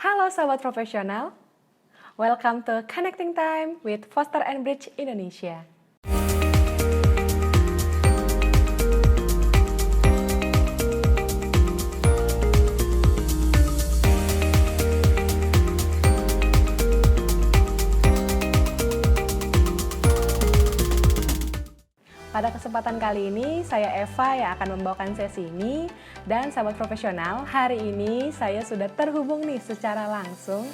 Halo Sobat Profesional, welcome to Connecting Time with Foster & Bridge Indonesia. Pada kesempatan kali ini, saya Eva yang akan membawakan sesi ini. Dan sahabat profesional, hari ini saya sudah terhubung nih secara langsung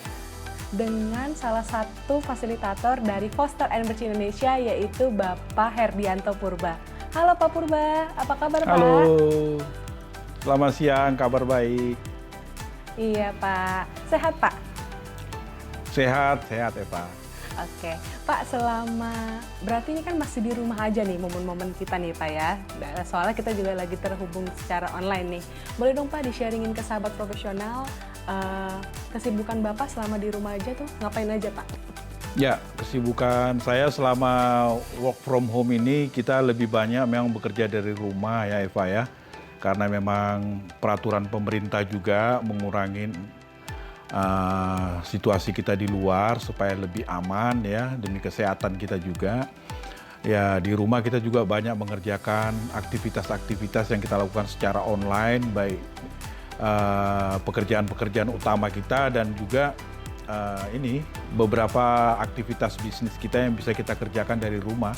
dengan salah satu fasilitator dari Foster & Bridge Indonesia, yaitu Bapak Herdianto Purba. Halo Pak Purba, apa kabar Pak? Halo, selamat siang, kabar baik. Iya Pak, sehat Pak? Sehat Eva. Oke, Pak, berarti ini kan masih di rumah aja nih momen-momen kita nih Pak ya. Soalnya kita juga lagi terhubung secara online nih. Boleh dong Pak di-sharingin ke sahabat profesional kesibukan Bapak selama di rumah aja tuh ngapain aja Pak? Ya, kesibukan saya selama work from home ini kita lebih banyak memang bekerja dari rumah ya Eva ya. Karena memang peraturan pemerintah juga mengurangi situasi kita di luar supaya lebih aman ya, demi kesehatan kita juga. Ya, di rumah kita juga banyak mengerjakan aktivitas-aktivitas yang kita lakukan secara online, baik pekerjaan-pekerjaan utama kita dan juga beberapa aktivitas bisnis kita yang bisa kita kerjakan dari rumah.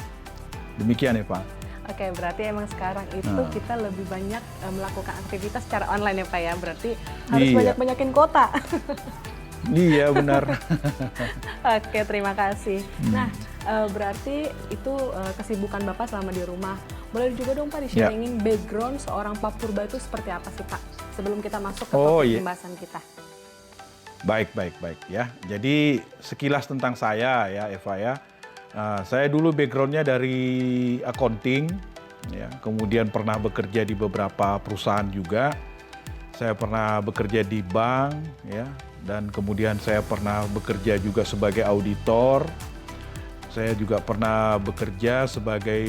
Demikian ya Pak. Oke, berarti emang sekarang itu kita lebih banyak melakukan aktivitas secara online ya Pak ya, berarti harus banyak-banyakin kuota. Iya benar. Oke, terima kasih. Nah, berarti itu kesibukan Bapak selama di rumah. Boleh juga dong Pak di-sharingin background seorang Pak Purba itu seperti apa sih Pak? Sebelum kita masuk ke topik pembahasan kita. Baik ya. Jadi sekilas tentang saya ya Eva ya. Saya dulu backgroundnya dari accounting, ya, kemudian pernah bekerja di beberapa perusahaan juga. Saya pernah bekerja di bank, ya, dan kemudian saya pernah bekerja juga sebagai auditor. Saya juga pernah bekerja sebagai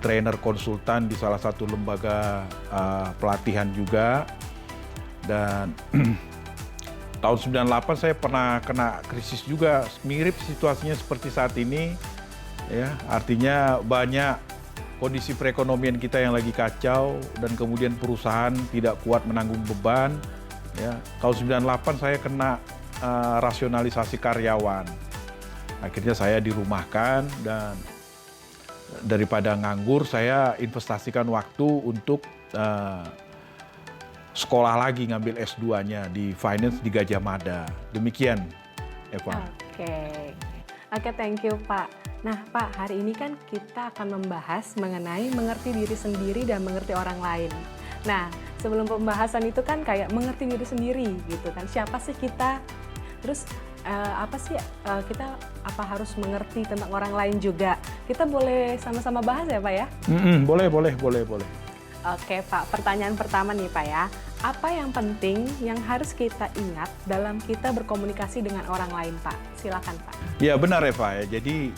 trainer konsultan di salah satu lembaga pelatihan juga. Dan tahun 98 saya pernah kena krisis juga, mirip situasinya seperti saat ini. Ya, artinya banyak kondisi perekonomian kita yang lagi kacau dan kemudian perusahaan tidak kuat menanggung beban. Ya, tahun 98 saya kena rasionalisasi karyawan. Akhirnya saya dirumahkan dan daripada nganggur saya investasikan waktu untuk sekolah lagi, ngambil S2-nya di Finance di Gajah Mada. Demikian, Eva. Oke, thank you Pak. Nah Pak, hari ini kan kita akan membahas mengenai mengerti diri sendiri dan mengerti orang lain. Nah, sebelum pembahasan itu kan kayak mengerti diri sendiri gitu kan. Siapa sih kita? Terus kita harus mengerti tentang orang lain juga? Kita boleh sama-sama bahas ya Pak ya? Boleh. Oke Pak, pertanyaan pertama nih Pak ya. Apa yang penting yang harus kita ingat dalam kita berkomunikasi dengan orang lain Pak? Silakan Pak. Ya benar Eva ya, jadi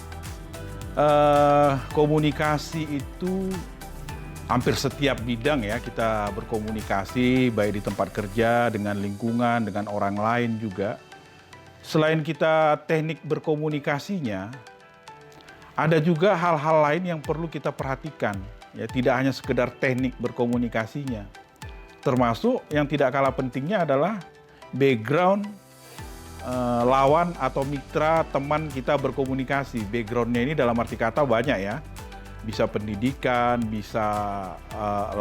komunikasi itu hampir setiap bidang ya kita berkomunikasi, baik di tempat kerja, dengan lingkungan, dengan orang lain juga. Selain kita teknik berkomunikasinya, ada juga hal-hal lain yang perlu kita perhatikan. Ya, tidak hanya sekedar teknik berkomunikasinya. Termasuk yang tidak kalah pentingnya adalah background lawan atau mitra teman kita berkomunikasi. Backgroundnya ini dalam arti kata banyak ya. Bisa pendidikan, bisa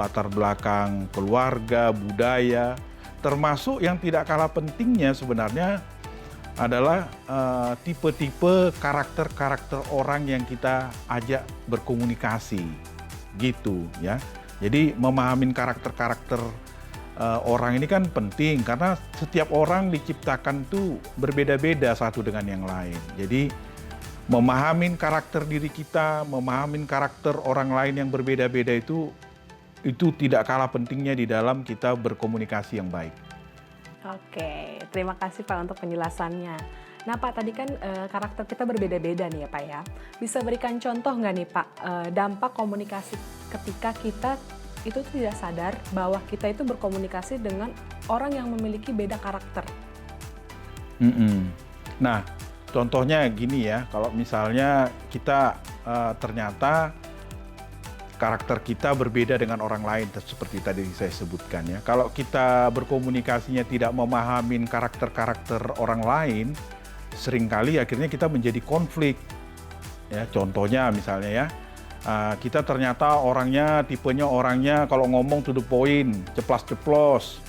latar belakang keluarga, budaya. Termasuk yang tidak kalah pentingnya sebenarnya adalah tipe-tipe karakter-karakter orang yang kita ajak berkomunikasi. Gitu ya. Jadi memahami karakter-karakter orang ini kan penting karena setiap orang diciptakan tuh berbeda-beda satu dengan yang lain. Jadi memahami karakter diri kita, memahami karakter orang lain yang berbeda-beda itu tidak kalah pentingnya di dalam kita berkomunikasi yang baik. Oke, terima kasih Pak untuk penjelasannya. Nah Pak, tadi kan karakter kita berbeda-beda nih ya Pak ya. Bisa berikan contoh nggak nih Pak, dampak komunikasi ketika kita itu tidak sadar bahwa kita itu berkomunikasi dengan orang yang memiliki beda karakter? Mm-mm. Nah, contohnya gini ya, kalau misalnya kita ternyata karakter kita berbeda dengan orang lain, seperti tadi saya sebutkan ya. Kalau kita berkomunikasinya tidak memahami karakter-karakter orang lain, seringkali akhirnya kita menjadi konflik. Ya, contohnya misalnya ya, kita ternyata tipenya orangnya kalau ngomong to the point, ceplas-ceplos.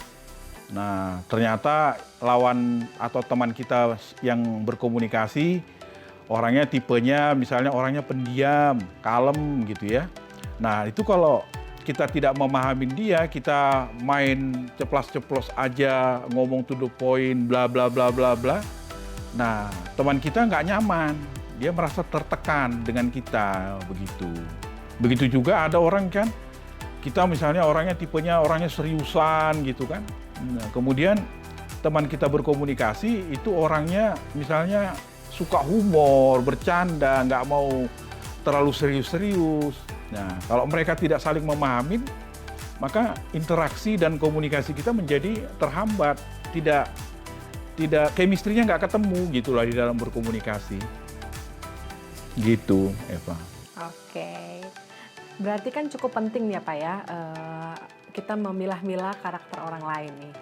Nah, ternyata lawan atau teman kita yang berkomunikasi, tipenya misalnya orangnya pendiam, kalem gitu ya. Nah, itu kalau kita tidak memahami dia, kita main ceplas-ceplos aja, ngomong to the point, bla bla bla bla bla. Nah, teman kita nggak nyaman, dia merasa tertekan dengan kita, begitu. Begitu juga ada orang kan, kita misalnya tipenya orangnya seriusan gitu kan. Nah, kemudian teman kita berkomunikasi itu orangnya misalnya suka humor, bercanda, nggak mau terlalu serius-serius. Nah, kalau mereka tidak saling memahami, maka interaksi dan komunikasi kita menjadi terhambat, tidak chemistry-nya nggak ketemu gitulah di dalam berkomunikasi. Gitu, Eva. Oke, berarti kan cukup penting ya Pak ya, kita memilah-milah karakter orang lain nih.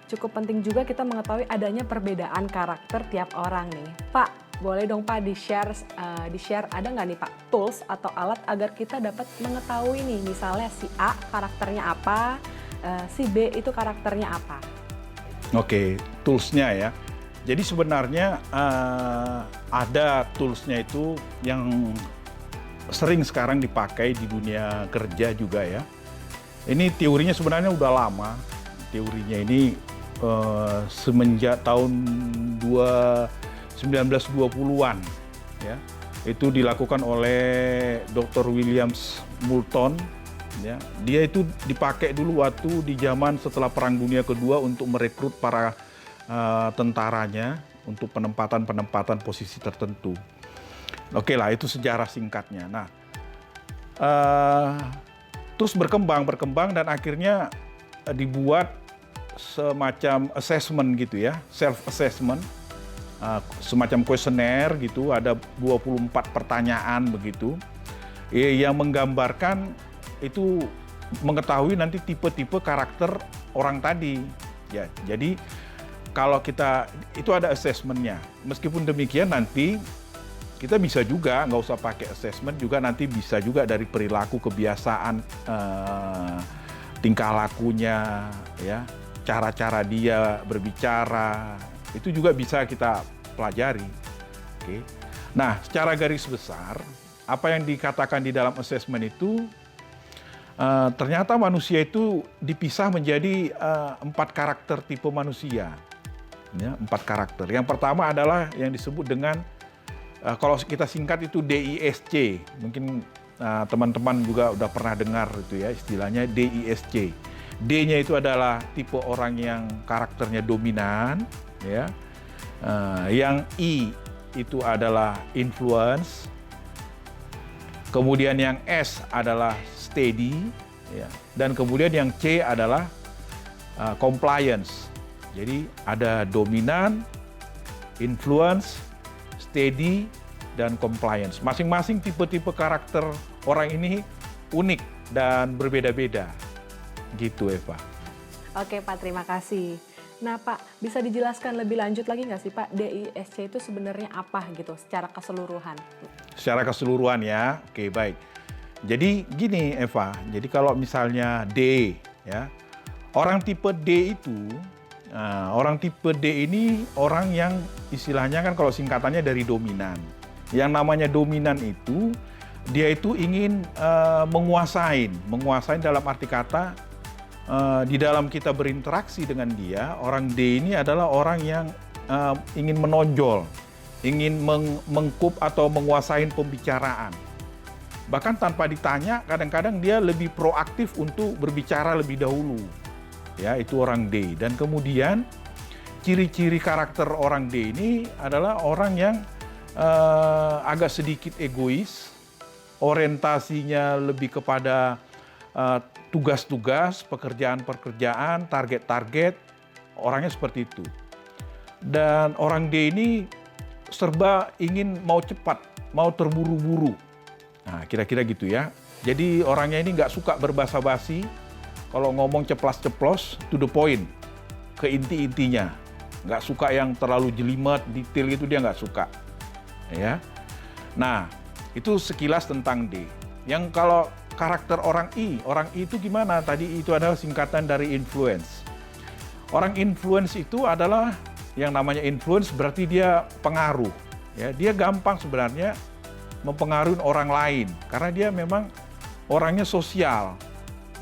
Cukup penting juga kita mengetahui adanya perbedaan karakter tiap orang nih. Pak, boleh dong Pak di-share ada nggak nih Pak tools atau alat agar kita dapat mengetahui nih, misalnya si A karakternya apa, si B itu karakternya apa? Oke, toolsnya ya. Jadi sebenarnya ada toolsnya itu yang sering sekarang dipakai di dunia kerja juga ya. Ini teorinya sebenarnya udah lama. Teorinya ini semenjak tahun 1920-an ya. Itu dilakukan oleh Dr. Williams Moulton ya. Dia itu dipakai dulu waktu di zaman setelah Perang Dunia Kedua untuk merekrut para tentaranya untuk penempatan posisi tertentu. Oke lah, itu sejarah singkatnya. Nah, terus berkembang dan akhirnya dibuat semacam assessment gitu ya, self assessment, semacam kuesioner gitu, ada 24 pertanyaan begitu, yang menggambarkan itu mengetahui nanti tipe-tipe karakter orang tadi. Ya, jadi kalau itu ada assessment-nya. Meskipun demikian nanti kita bisa juga, nggak usah pakai assessment, juga nanti bisa juga dari perilaku, kebiasaan, tingkah lakunya, ya, cara-cara dia berbicara, itu juga bisa kita pelajari. Oke. Nah, secara garis besar, apa yang dikatakan di dalam assessment itu, ternyata manusia itu dipisah menjadi 4 karakter tipe manusia. Ya, 4 karakter. Yang pertama adalah yang disebut dengan, kalau kita singkat itu DISC. Mungkin teman-teman juga udah pernah dengar itu ya, istilahnya DISC. D-nya itu adalah tipe orang yang karakternya dominan, ya. Yang I itu adalah influence. Kemudian yang S adalah steady, ya. Dan kemudian yang C adalah compliance. Jadi ada dominan, influence, steady, dan compliance. Masing-masing tipe-tipe karakter orang ini unik dan berbeda-beda. Gitu, Eva. Oke Pak, terima kasih. Nah Pak, bisa dijelaskan lebih lanjut lagi nggak sih Pak, DISC itu sebenarnya apa gitu secara keseluruhan? Secara keseluruhan ya, oke baik. Jadi gini Eva, jadi kalau misalnya D, ya, orang tipe D ini orang yang istilahnya kan kalau singkatannya dari dominan. Yang namanya dominan itu, dia itu ingin menguasai dalam arti kata, di dalam kita berinteraksi dengan dia, orang D ini adalah orang yang ingin menonjol, ingin mengkup atau menguasai pembicaraan. Bahkan tanpa ditanya, kadang-kadang dia lebih proaktif untuk berbicara lebih dahulu. Ya, itu orang D. Dan kemudian ciri-ciri karakter orang D ini adalah orang yang agak sedikit egois, orientasinya lebih kepada tugas-tugas, pekerjaan-pekerjaan, target-target, orangnya seperti itu. Dan orang D ini serba ingin mau cepat, mau terburu-buru. Nah, kira-kira gitu ya. Jadi orangnya ini nggak suka berbasa-basi, kalau ngomong ceplas-ceplos, to the point, ke inti-intinya. Nggak suka yang terlalu jelimet, detail itu dia nggak suka. Ya. Nah, itu sekilas tentang D. Yang kalau karakter orang I itu gimana? Tadi itu adalah singkatan dari influence. Orang influence itu adalah yang namanya influence berarti dia pengaruh. Ya, dia gampang sebenarnya mempengaruhi orang lain karena dia memang orangnya sosial,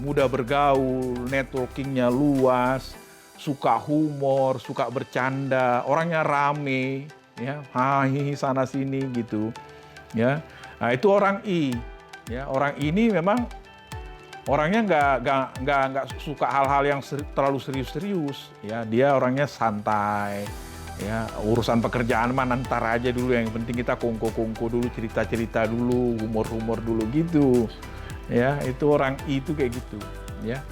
mudah bergaul, networkingnya luas, suka humor, suka bercanda, orangnya rame, ya, hahi sana sini gitu, ya. Nah, itu orang I. Ya, orang ini memang orangnya nggak suka hal-hal yang terlalu serius-serius, ya. Dia orangnya santai, ya. Urusan pekerjaan mah ntar aja dulu, yang penting kita kongko-kongko dulu, cerita-cerita dulu, humor-humor dulu gitu, ya. Itu orang I itu kayak gitu, ya.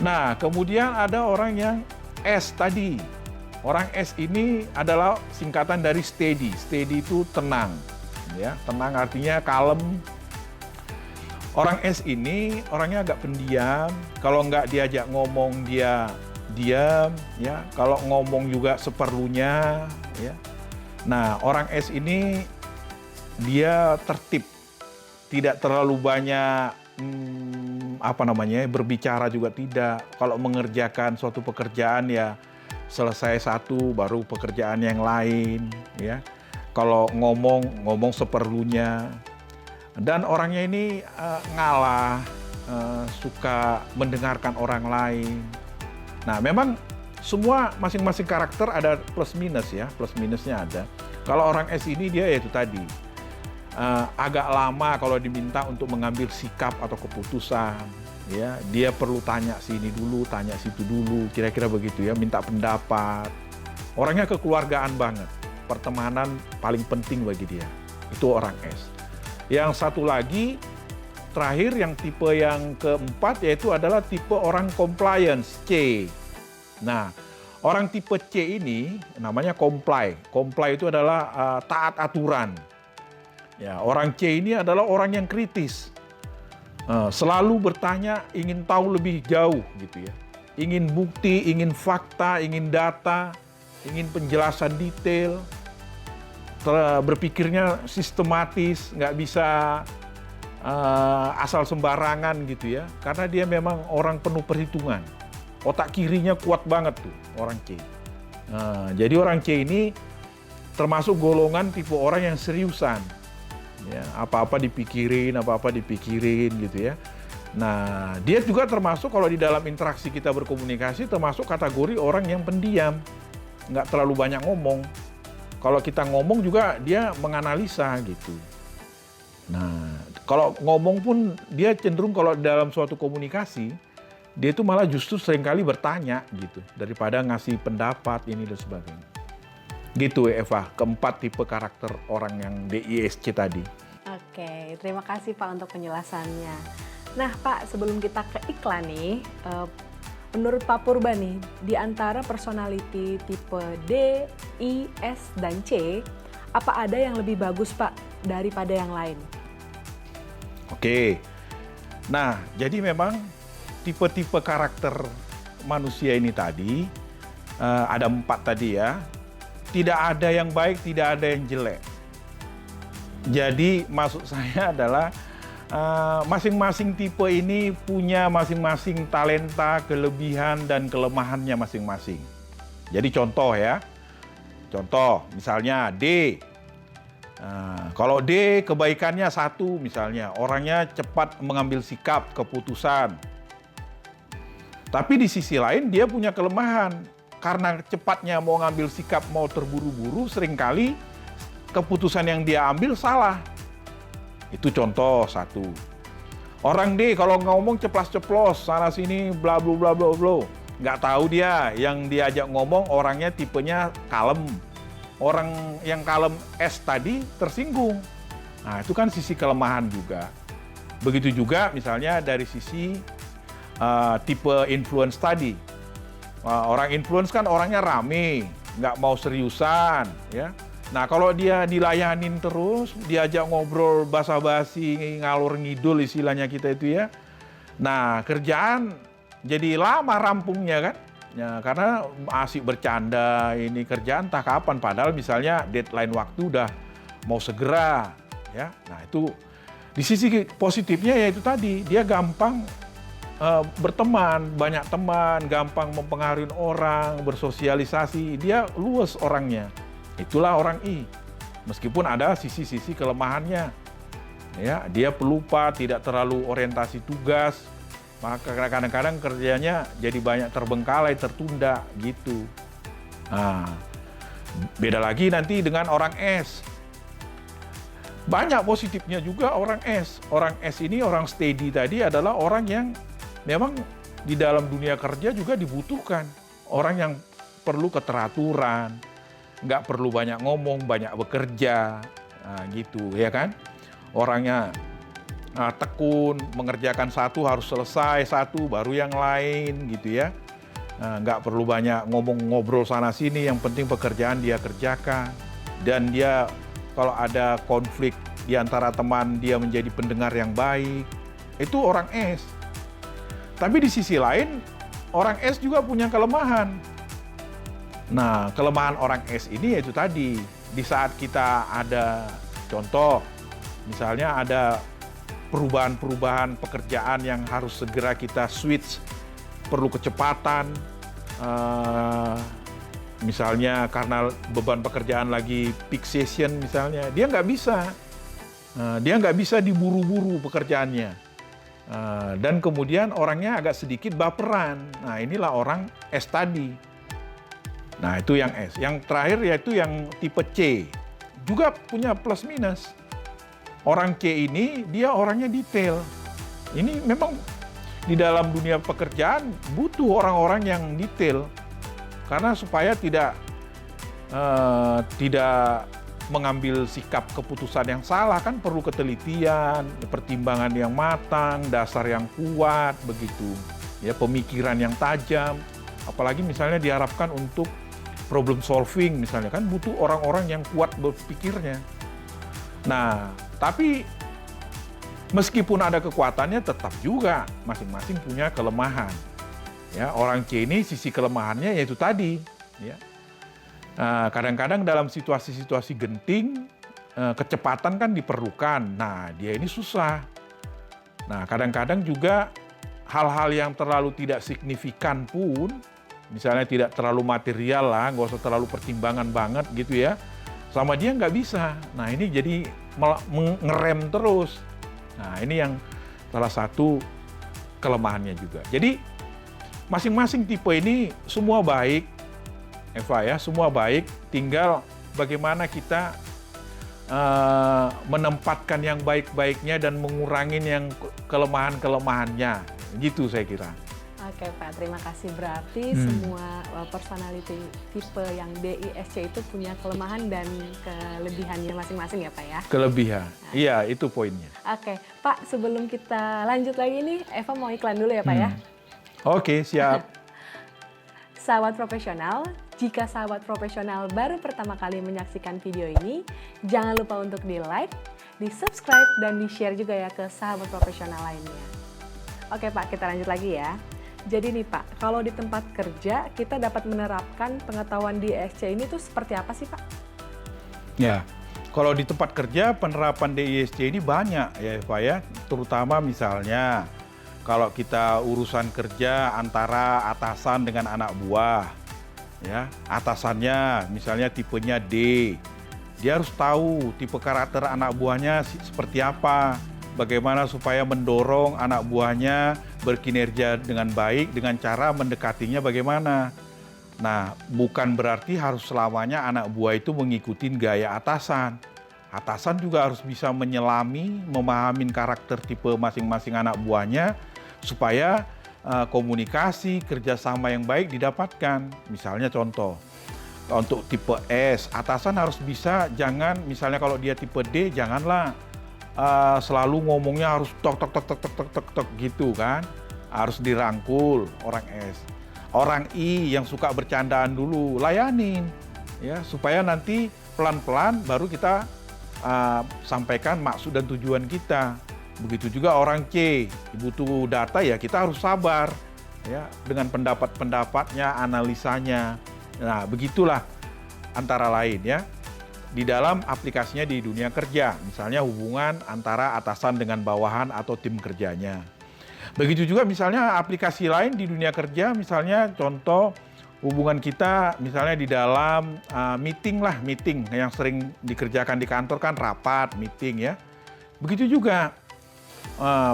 Nah, kemudian ada orang yang S tadi. Orang S ini adalah singkatan dari steady. Steady itu tenang, ya. Tenang artinya kalem. Orang S ini orangnya agak pendiam, kalau nggak diajak ngomong dia diam, ya. Kalau ngomong juga seperlunya, ya. Nah, orang S ini dia tertib, tidak terlalu banyak berbicara juga tidak. Kalau mengerjakan suatu pekerjaan ya selesai satu baru pekerjaan yang lain, ya. Kalau ngomong seperlunya. Dan orangnya ini ngalah, suka mendengarkan orang lain. Nah, memang semua masing-masing karakter ada plus minus ya, plus minusnya ada. Kalau orang S ini dia ya itu tadi, agak lama kalau diminta untuk mengambil sikap atau keputusan. Ya, dia perlu tanya sini dulu, tanya situ dulu, kira-kira begitu ya, minta pendapat. Orangnya kekeluargaan banget, pertemanan paling penting bagi dia. Itu orang S. Yang satu lagi, terakhir yang tipe yang keempat yaitu adalah tipe orang compliance, C. Nah, orang tipe C ini namanya comply. Comply itu adalah taat aturan. Ya, orang C ini adalah orang yang kritis. Selalu bertanya, ingin tahu lebih jauh gitu ya. Ingin bukti, ingin fakta, ingin data, ingin penjelasan detail. Berpikirnya sistematis, nggak bisa asal sembarangan gitu ya. Karena dia memang orang penuh perhitungan. Otak kirinya kuat banget tuh orang C. Jadi orang C ini termasuk golongan tipe orang yang seriusan. Ya, apa-apa dipikirin gitu ya. Nah, dia juga termasuk kalau di dalam interaksi kita berkomunikasi termasuk kategori orang yang pendiam. Nggak terlalu banyak ngomong. Kalau kita ngomong juga dia menganalisa gitu. Nah, kalau ngomong pun dia cenderung kalau dalam suatu komunikasi, dia itu malah justru seringkali bertanya gitu, daripada ngasih pendapat ini dan sebagainya. Gitu Eva, keempat tipe karakter orang yang DISC tadi. Oke, terima kasih Pak untuk penjelasannya. Nah Pak, sebelum kita ke iklan nih, menurut Pak Purba nih, di antara personality tipe D, I, S, dan C, apa ada yang lebih bagus Pak daripada yang lain? Oke, nah jadi memang tipe-tipe karakter manusia ini tadi, ada 4 tadi ya, tidak ada yang baik, tidak ada yang jelek. Jadi maksud saya adalah masing-masing tipe ini punya masing-masing talenta, kelebihan, dan kelemahannya masing-masing. Jadi contoh ya, misalnya D. Kalau D kebaikannya 1 misalnya, orangnya cepat mengambil sikap, keputusan. Tapi di sisi lain dia punya kelemahan. Karena cepatnya mau ngambil sikap, mau terburu-buru, seringkali keputusan yang dia ambil salah. Itu contoh 1. Orang D kalau ngomong ceplas-ceplos, sana sini bla bla bla bla bla. Nggak tahu dia, yang diajak ngomong orangnya tipenya kalem. Orang yang kalem S tadi tersinggung. Nah, itu kan sisi kelemahan juga. Begitu juga misalnya dari sisi tipe influence tadi. Orang influence kan orangnya rame, nggak mau seriusan, ya. Nah, kalau dia dilayanin terus, diajak ngobrol basa-basi, ngalur ngidul istilahnya kita itu ya. Nah, kerjaan jadi lama rampungnya kan. Ya, karena asik bercanda, ini kerjaan entah kapan, padahal misalnya deadline waktu udah mau segera, ya. Nah, itu di sisi positifnya ya itu tadi, dia gampang berteman, banyak teman, gampang mempengaruhi orang, bersosialisasi, dia luas orangnya. Itulah orang I. Meskipun ada sisi-sisi kelemahannya. Ya, dia pelupa, tidak terlalu orientasi tugas, maka kadang-kadang kerjanya jadi banyak terbengkalai, tertunda gitu. Nah, beda lagi nanti dengan orang S. Banyak positifnya juga orang S. Orang S ini, orang steady tadi adalah orang yang memang di dalam dunia kerja juga dibutuhkan. Orang yang perlu keteraturan, nggak perlu banyak ngomong, banyak bekerja, nah, gitu ya kan. Orangnya tekun, mengerjakan satu harus selesai satu, baru yang lain gitu ya. Nggak perlu banyak ngomong-ngobrol sana-sini, yang penting pekerjaan dia kerjakan. Dan dia kalau ada konflik di antara teman, dia menjadi pendengar yang baik. Itu orang S. Tapi di sisi lain, orang S juga punya kelemahan. Nah, kelemahan orang S ini yaitu tadi, di saat kita ada contoh, misalnya ada perubahan-perubahan pekerjaan yang harus segera kita switch, perlu kecepatan, misalnya karena beban pekerjaan lagi peak session misalnya, dia nggak bisa diburu-buru pekerjaannya. Dan kemudian orangnya agak sedikit baperan. Nah, inilah orang S tadi. Nah, itu yang S. Yang terakhir yaitu yang tipe C. Juga punya plus minus. Orang C ini dia orangnya detail. Ini memang di dalam dunia pekerjaan butuh orang-orang yang detail. Karena supaya tidak mengambil sikap keputusan yang salah, kan perlu ketelitian, pertimbangan yang matang, dasar yang kuat begitu. Ya, pemikiran yang tajam. Apalagi misalnya diharapkan untuk problem solving misalnya, kan butuh orang-orang yang kuat berpikirnya. Nah, tapi meskipun ada kekuatannya, tetap juga masing-masing punya kelemahan. Ya, orang C ini sisi kelemahannya yaitu tadi, ya. Kadang-kadang dalam situasi-situasi genting, kecepatan kan diperlukan. Nah, dia ini susah. Nah, kadang-kadang juga hal-hal yang terlalu tidak signifikan pun, misalnya tidak terlalu material lah, nggak usah terlalu pertimbangan banget gitu ya, sama dia nggak bisa. Nah, ini jadi ngerem terus. Nah, ini yang salah satu kelemahannya juga. Jadi masing-masing tipe ini semua baik, Eva ya, semua baik. Tinggal bagaimana kita menempatkan yang baik-baiknya dan mengurangi yang kelemahan-kelemahannya. Gitu saya kira. Oke Pak, terima kasih. Berarti semua personality tipe yang DISC itu punya kelemahan dan kelebihannya masing-masing ya Pak ya? Kelebihan, iya itu poinnya. Oke, Pak, sebelum kita lanjut lagi nih, Eva mau iklan dulu ya Pak ya? Oke, siap. Sahabat profesional, jika sahabat profesional baru pertama kali menyaksikan video ini, jangan lupa untuk di-like, di-subscribe, dan di-share juga ya ke sahabat profesional lainnya. Oke Pak, kita lanjut lagi ya. Jadi nih Pak, kalau di tempat kerja kita dapat menerapkan pengetahuan DISC ini tuh seperti apa sih Pak? Ya, kalau di tempat kerja penerapan DISC ini banyak ya Pak ya. Terutama misalnya kalau kita urusan kerja antara atasan dengan anak buah. Ya, atasannya misalnya tipenya D. Dia harus tahu tipe karakter anak buahnya seperti apa. Bagaimana supaya mendorong anak buahnya berkinerja dengan baik dengan cara mendekatinya bagaimana. Nah, bukan berarti harus selamanya anak buah itu mengikuti gaya atasan. Atasan juga harus bisa menyelami, memahami karakter tipe masing-masing anak buahnya supaya komunikasi, kerjasama yang baik didapatkan. Misalnya contoh, untuk tipe S, atasan harus bisa, jangan misalnya kalau dia tipe D, janganlah selalu ngomongnya harus tok gitu kan, harus dirangkul orang S. Orang I yang suka bercandaan dulu, layanin. ya, supaya nanti pelan-pelan baru kita sampaikan maksud dan tujuan kita. Begitu juga orang C, butuh data ya kita harus sabar ya dengan pendapat-pendapatnya, analisanya. Nah, begitulah antara lain ya. Di dalam aplikasinya di dunia kerja, misalnya hubungan antara atasan dengan bawahan atau tim kerjanya. Begitu juga misalnya aplikasi lain di dunia kerja, misalnya contoh hubungan kita misalnya di dalam meeting yang sering dikerjakan di kantor kan rapat, meeting ya. Begitu juga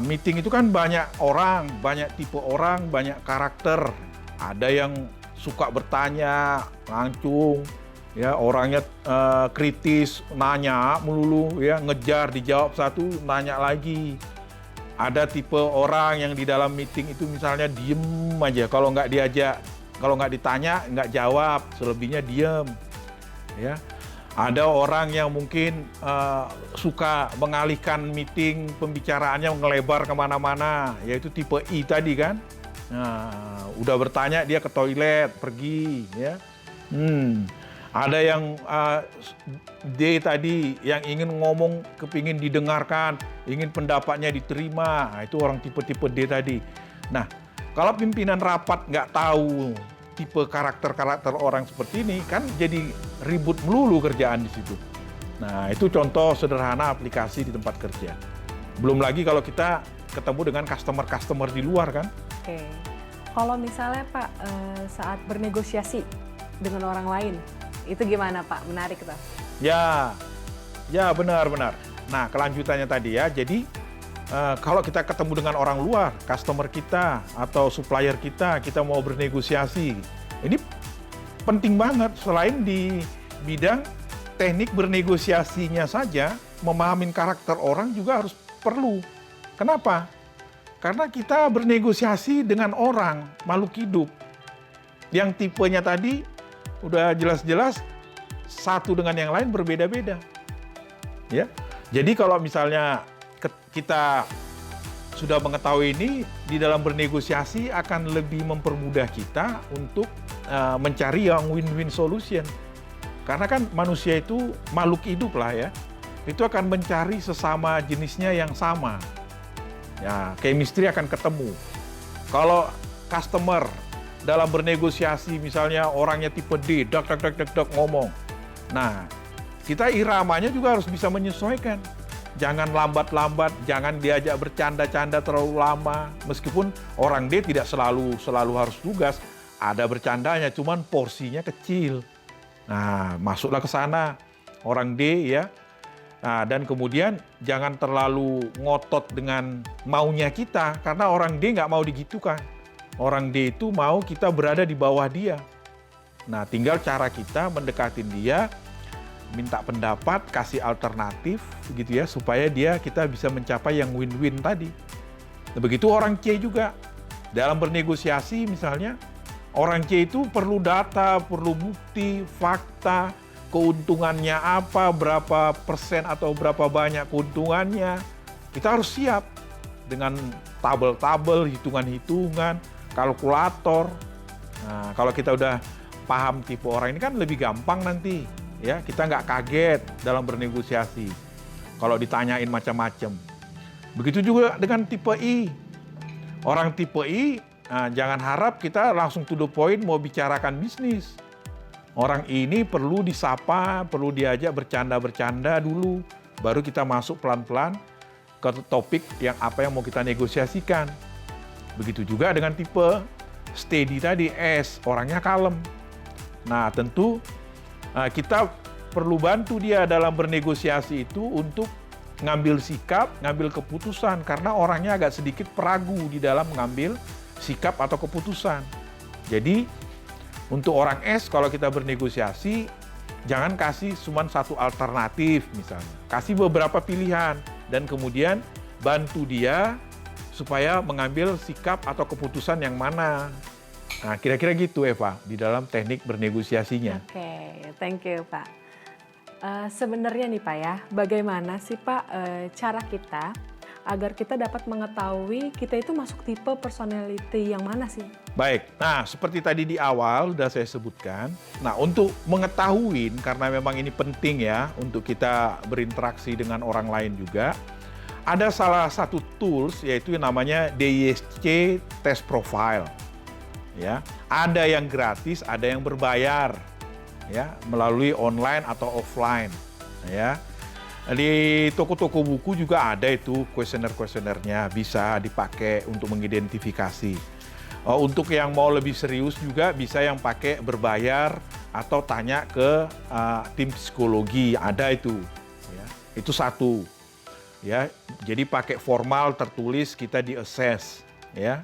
meeting itu kan banyak orang, banyak tipe orang, banyak karakter. Ada yang suka bertanya, langsung, ya orangnya kritis, nanya melulu, ya ngejar, dijawab satu, nanya lagi. Ada tipe orang yang di dalam meeting itu misalnya diem aja, kalau nggak diajak. Kalau nggak ditanya, nggak jawab, selebihnya diem. Ya. Ada orang yang mungkin suka mengalihkan meeting, pembicaraannya ngelebar kemana-mana, yaitu tipe I tadi kan. Nah, udah bertanya dia ke toilet, pergi. Ya. Ada yang D tadi, yang ingin ngomong, kepingin didengarkan, ingin pendapatnya diterima. Nah, itu orang tipe-tipe D tadi. Nah, kalau pimpinan rapat nggak tahu tipe karakter-karakter orang seperti ini, kan jadi ribut melulu kerjaan di situ. Nah, itu contoh sederhana aplikasi di tempat kerja. Belum lagi kalau kita ketemu dengan customer-customer di luar kan. Oke. Kalau misalnya Pak, saat bernegosiasi dengan orang lain, itu gimana Pak? Menarik tuh. Ya benar-benar. Nah, kelanjutannya tadi ya, jadi kalau kita ketemu dengan orang luar, customer kita atau supplier kita mau bernegosiasi. Ini penting banget selain di bidang teknik bernegosiasinya saja, memahami karakter orang juga harus perlu. Kenapa? Karena kita bernegosiasi dengan orang, makhluk hidup. Yang tipenya tadi udah jelas-jelas satu dengan yang lain berbeda-beda. Ya. Jadi kalau misalnya kita sudah mengetahui ini, di dalam bernegosiasi akan lebih mempermudah kita untuk mencari yang win-win solution. Karena kan manusia itu makhluk hidup lah ya, itu akan mencari sesama jenisnya yang sama. Ya, chemistry akan ketemu. Kalau customer dalam bernegosiasi misalnya orangnya tipe D, dak ngomong. Nah, kita iramanya juga harus bisa menyesuaikan. Jangan lambat-lambat, jangan diajak bercanda-canda terlalu lama. Meskipun orang D tidak selalu harus tugas, ada bercandanya, cuman porsinya kecil. Nah, masuklah ke sana orang D ya. Nah, dan kemudian jangan terlalu ngotot dengan maunya kita, karena orang D nggak mau digitukan. Orang D itu mau kita berada di bawah dia. Nah, tinggal cara kita mendekatin dia, minta pendapat, kasih alternatif begitu ya, supaya kita bisa mencapai yang win-win tadi. Begitu orang C juga dalam bernegosiasi misalnya, orang C itu perlu data, perlu bukti, fakta, keuntungannya apa, berapa persen atau berapa banyak keuntungannya. Kita harus siap dengan tabel-tabel, hitungan-hitungan, kalkulator. Nah, kalau kita udah paham tipe orang ini kan lebih gampang nanti. Ya, kita nggak kaget dalam bernegosiasi kalau ditanyain macam-macam. Begitu juga dengan tipe I. Orang tipe I, jangan harap kita langsung to the point mau bicarakan bisnis. Orang ini perlu disapa, perlu diajak bercanda-bercanda dulu, baru kita masuk pelan-pelan ke topik yang mau kita negosiasikan. Begitu juga dengan tipe steady tadi, S, orangnya kalem. Nah, tentu kita perlu bantu dia dalam bernegosiasi itu untuk ngambil sikap, ngambil keputusan, karena orangnya agak sedikit peragu di dalam mengambil sikap atau keputusan. Jadi untuk orang S kalau kita bernegosiasi, jangan kasih cuma satu alternatif misalnya. Kasih beberapa pilihan dan kemudian bantu dia supaya mengambil sikap atau keputusan yang mana. Nah, kira-kira gitu Eva, di dalam teknik bernegosiasinya. Oke, thank you Pak. Sebenarnya nih Pak ya, bagaimana sih Pak cara kita agar kita dapat mengetahui kita itu masuk tipe personality yang mana sih? Baik, nah seperti tadi di awal sudah saya sebutkan. Nah untuk mengetahui, karena memang ini penting ya untuk kita berinteraksi dengan orang lain juga, ada salah satu tools yaitu yang namanya DISC Test Profile. Ya, ada yang gratis, ada yang berbayar, ya, melalui online atau offline, ya. Di toko-toko buku juga ada itu kuesioner-kuesionernya, bisa dipakai untuk mengidentifikasi. Untuk yang mau lebih serius juga bisa yang pakai berbayar atau tanya ke tim psikologi, ada itu. Ya. Itu satu. Ya, jadi pakai formal tertulis kita di-assess, ya.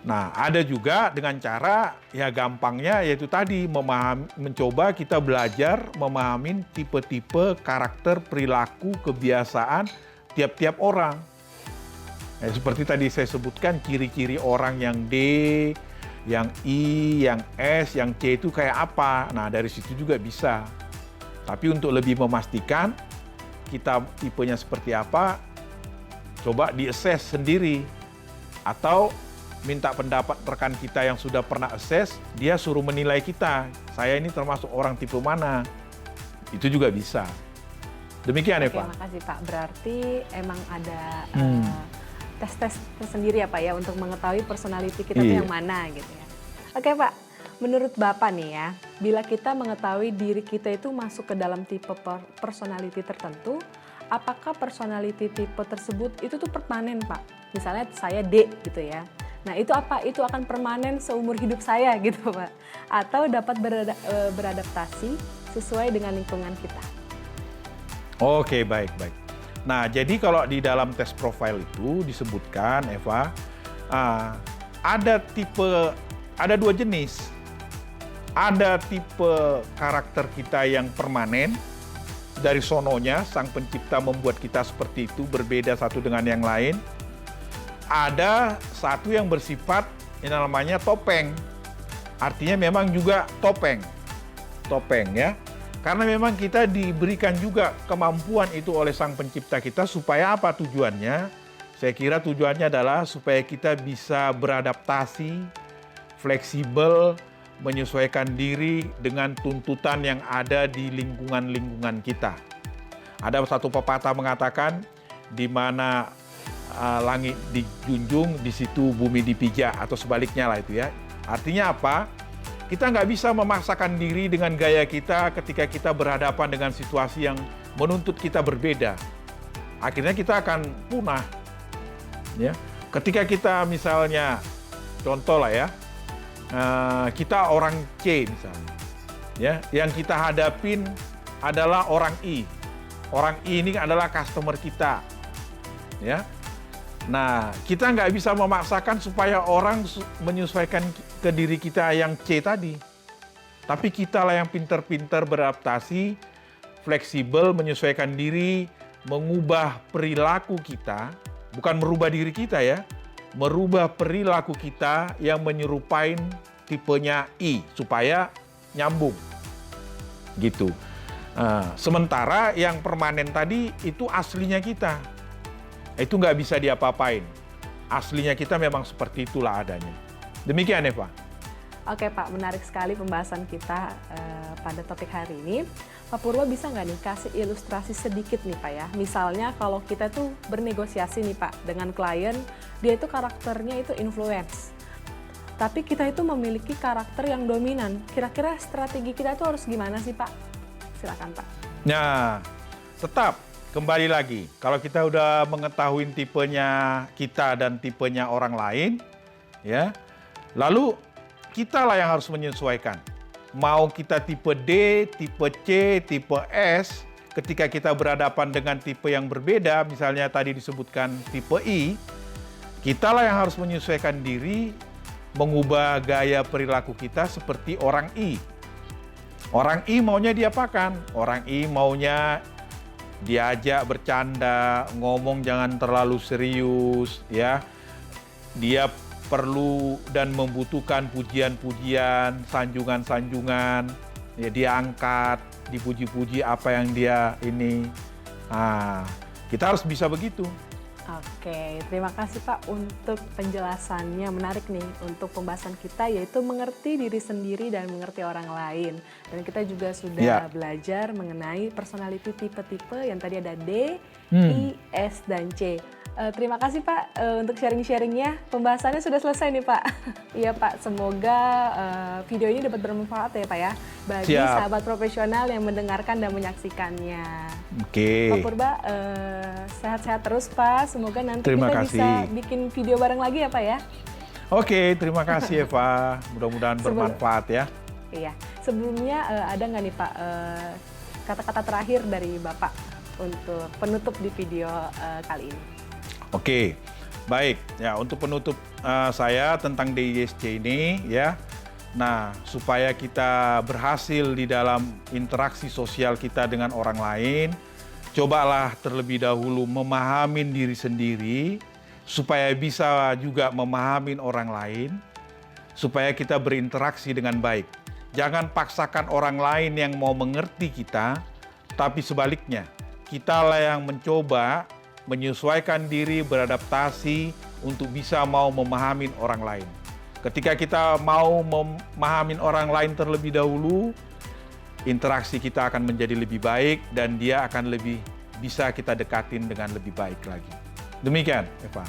Nah, ada juga dengan cara ya gampangnya yaitu tadi mencoba kita belajar memahami tipe-tipe karakter, perilaku, kebiasaan tiap-tiap orang. Seperti tadi saya sebutkan ciri-ciri orang yang D, yang I, yang S, yang C itu kayak apa. Nah, dari situ juga bisa. Tapi untuk lebih memastikan kita tipenya seperti apa, coba di-assess sendiri. Atau minta pendapat rekan kita yang sudah pernah assess, dia suruh menilai kita. Saya ini termasuk orang tipe mana. Itu juga bisa. Demikian ya, Pak. Terima kasih, Pak. Berarti emang ada tes-tes tersendiri ya, Pak, ya, untuk mengetahui personality kita itu yang mana gitu ya. Oke, Pak. Menurut Bapak nih ya, bila kita mengetahui diri kita itu masuk ke dalam tipe personality tertentu, apakah personality tipe tersebut itu tuh permanen, Pak? Misalnya saya D gitu ya. Nah, itu apa? Itu akan permanen seumur hidup saya gitu, Pak. Atau dapat beradaptasi sesuai dengan lingkungan kita. Oke, baik. Nah, jadi kalau di dalam tes profile itu disebutkan, Eva, ada dua jenis. Ada tipe karakter kita yang permanen, dari sononya, Sang Pencipta membuat kita seperti itu, berbeda satu dengan yang lain. Ada satu yang bersifat yang namanya topeng. Artinya memang juga topeng ya. Karena memang kita diberikan juga kemampuan itu oleh Sang Pencipta kita supaya apa tujuannya? Saya kira tujuannya adalah supaya kita bisa beradaptasi, fleksibel, menyesuaikan diri dengan tuntutan yang ada di lingkungan-lingkungan kita. Ada satu pepatah mengatakan di mana langit dijunjung, di situ bumi dipijak, atau sebaliknya lah itu ya. Artinya apa? Kita nggak bisa memaksakan diri dengan gaya kita ketika kita berhadapan dengan situasi yang menuntut kita berbeda. Akhirnya kita akan punah. Ya. Ketika kita misalnya, contoh lah ya, kita orang C misalnya, ya, yang kita hadapin adalah orang I. Orang I ini adalah customer kita, ya. Nah, kita nggak bisa memaksakan supaya orang menyesuaikan ke diri kita yang C tadi. Tapi kita lah yang pintar-pintar beradaptasi, fleksibel, menyesuaikan diri, mengubah perilaku kita, bukan merubah diri kita ya, merubah perilaku kita yang menyerupai tipenya I, supaya nyambung. Gitu. Sementara yang permanen tadi itu aslinya kita. Itu nggak bisa diapa-apain. Aslinya kita memang seperti itulah adanya. Demikian, Eva. Oke, Pak, menarik sekali pembahasan kita pada topik hari ini. Pak Purwo bisa nggak nih kasih ilustrasi sedikit nih, Pak ya? Misalnya kalau kita tuh bernegosiasi nih, Pak, dengan klien, dia itu karakternya itu influence. Tapi kita itu memiliki karakter yang dominan. Kira-kira strategi kita tuh harus gimana sih, Pak? Silakan, Pak. Nah, tetap kembali lagi, kalau kita udah mengetahui tipenya kita dan tipenya orang lain, ya, lalu kita lah yang harus menyesuaikan. Mau kita tipe D, tipe C, tipe S, ketika kita berhadapan dengan tipe yang berbeda, misalnya tadi disebutkan tipe I, kita lah yang harus menyesuaikan diri, mengubah gaya perilaku kita seperti orang I. Orang I maunya diapakan? Orang I maunya diajak bercanda, ngomong jangan terlalu serius, ya. Dia perlu dan membutuhkan pujian-pujian, sanjungan-sanjungan, ya, dia angkat, dipuji-puji apa yang dia ini. Nah, kita harus bisa begitu. Oke, terima kasih Pak untuk penjelasannya. Menarik nih untuk pembahasan kita yaitu mengerti diri sendiri dan mengerti orang lain. Dan kita juga sudah Ya. belajar mengenai personality tipe-tipe yang tadi ada D, Hmm. I, S, dan C. Terima kasih Pak untuk sharing-sharingnya. Pembahasannya sudah selesai nih Pak. Iya Pak, semoga video ini dapat bermanfaat ya Pak ya. Bagi Siap. sahabat profesional yang mendengarkan dan menyaksikannya. Oke. Pak Purba, sehat-sehat terus Pak. Semoga nanti Terima kita bisa kasih. bikin video bareng lagi ya Pak ya. Oke, terima kasih Eva. Mudah-mudahan bermanfaat ya. Iya. Sebelumnya ada nggak nih Pak kata-kata terakhir dari Bapak untuk penutup di video kali ini? Oke, baik. Ya, untuk penutup saya tentang DISC ini ya. Nah, supaya kita berhasil di dalam interaksi sosial kita dengan orang lain, cobalah terlebih dahulu memahami diri sendiri supaya bisa juga memahami orang lain, supaya kita berinteraksi dengan baik. Jangan paksakan orang lain yang mau mengerti kita, tapi sebaliknya, kitalah yang mencoba menyesuaikan diri, beradaptasi untuk bisa mau memahami orang lain. Ketika kita mau memahami orang lain terlebih dahulu, interaksi kita akan menjadi lebih baik dan dia akan lebih bisa kita dekatin dengan lebih baik lagi. Demikian, Eva.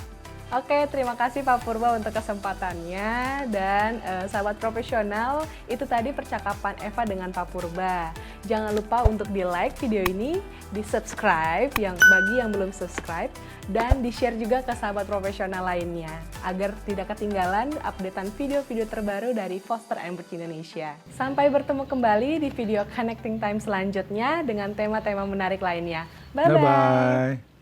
Oke, terima kasih Pak Purba untuk kesempatannya dan sahabat profesional, itu tadi percakapan Eva dengan Pak Purba. Jangan lupa untuk di-like video ini, di-subscribe bagi yang belum subscribe, dan di-share juga ke sahabat profesional lainnya agar tidak ketinggalan updatean video-video terbaru dari Foster & Indonesia. Sampai bertemu kembali di video Connecting Time selanjutnya dengan tema-tema menarik lainnya. Bye-bye! Bye-bye.